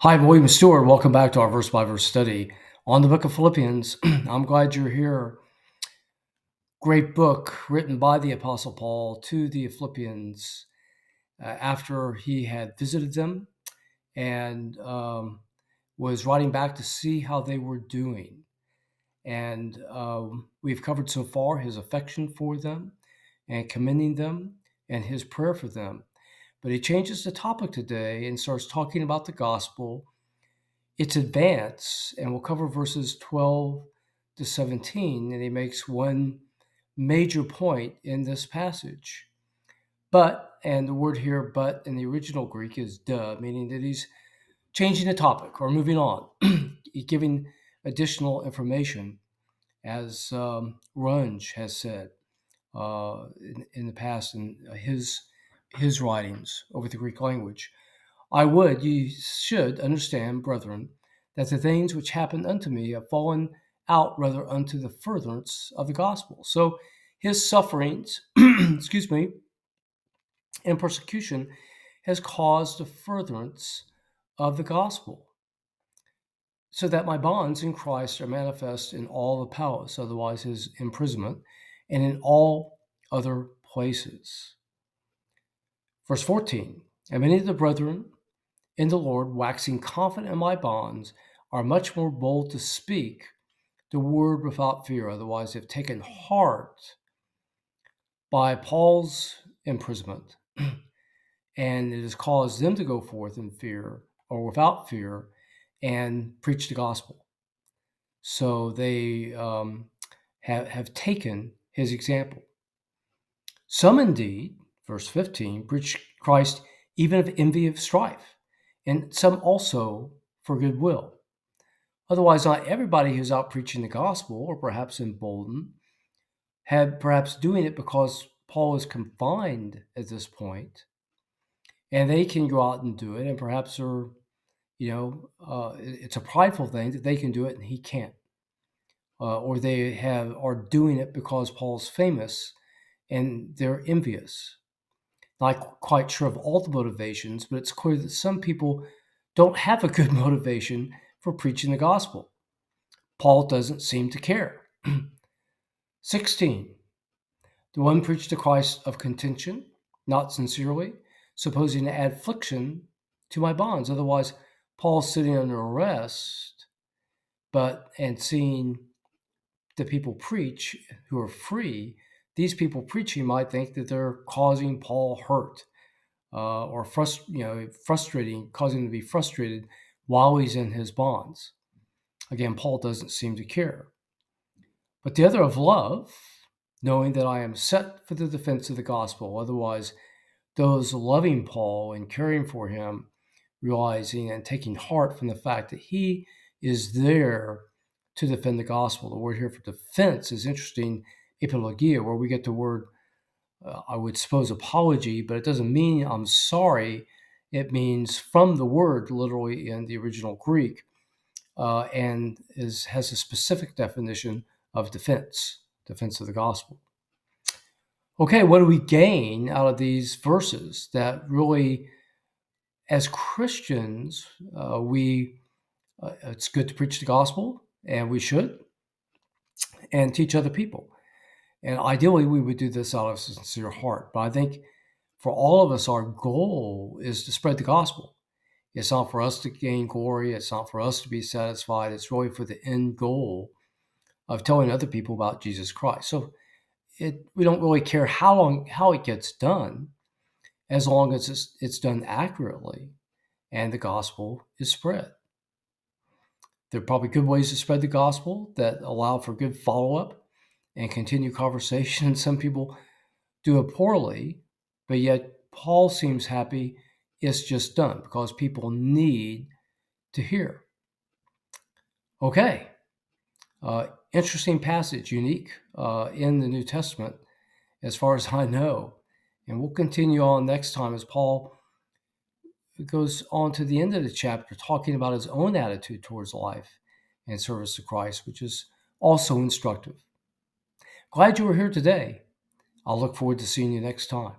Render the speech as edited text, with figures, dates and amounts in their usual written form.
Hi, I'm William Stewart. Welcome back to our verse by verse study on the book of Philippians. I'm glad you're here. Great book written by the Apostle Paul to the Philippians after he had visited them and was writing back to see how they were doing. And we've covered so far his affection for them and commending them and his prayer for them. But he changes the topic today and starts talking about the gospel, its advance, and we'll cover verses 12 to 17, and he makes one major point in this passage. But, and the word here, but, in the original Greek is meaning that he's changing the topic or moving on, giving additional information, as Runge has said in the past in his writings over the Greek language. Ye should understand, brethren, that the things which happened unto me have fallen out rather unto the furtherance of the gospel. So his sufferings, and persecution has caused the furtherance of the gospel, so that my bonds in Christ are manifest in all the palace, otherwise his imprisonment, and in all other places. Verse 14, and many of the brethren in the Lord, waxing confident in my bonds, are much more bold to speak the word without fear. Otherwise, they've taken heart by Paul's imprisonment, and it has caused them to go forth in fear or without fear and preach the gospel. So they have taken his example. Some indeed, verse 15, preach Christ even of envy of strife, and some also for goodwill. Otherwise, not everybody who's out preaching the gospel, or perhaps emboldened, had perhaps doing it because Paul is confined at this point, and they can go out and do it, and perhaps are, it's a prideful thing that they can do it and he can't, or they are doing it because Paul's famous and they're envious. Not quite sure of all the motivations, but it's clear that some people don't have a good motivation for preaching the gospel. Paul doesn't seem to care. 16. The one preached the Christ of contention, not sincerely, supposing to add affliction to my bonds. Otherwise, Paul's sitting under arrest, and seeing the people preach who are free, these people preaching might think that they're causing Paul hurt, or frustrating, causing him to be frustrated while he's in his bonds. Again, Paul doesn't seem to care. But the other of love, knowing that I am set for the defense of the gospel. Otherwise, those loving Paul and caring for him, realizing and taking heart from the fact that he is there to defend the gospel. The word here for defense is interesting, apologia, where we get the word, I would suppose, apology, but it doesn't mean I'm sorry. It means from the word, literally in the original Greek, and has a specific definition of defense of the gospel. Okay, what do we gain out of these verses? That really, as Christians, it's good to preach the gospel, and we should, and teach other people. And ideally, we would do this out of a sincere heart. But I think for all of us, our goal is to spread the gospel. It's not for us to gain glory. It's not for us to be satisfied. It's really for the end goal of telling other people about Jesus Christ. So we don't really care how it gets done, as long as it's done accurately and the gospel is spread. There are probably good ways to spread the gospel that allow for good follow-up and continue conversation. Some people do it poorly, but yet Paul seems happy it's just done because people need to hear. Okay. Interesting passage, unique in the New Testament, as far as I know. And we'll continue on next time as Paul goes on to the end of the chapter, talking about his own attitude towards life and service to Christ, which is also instructive. Glad you were here today. I'll look forward to seeing you next time.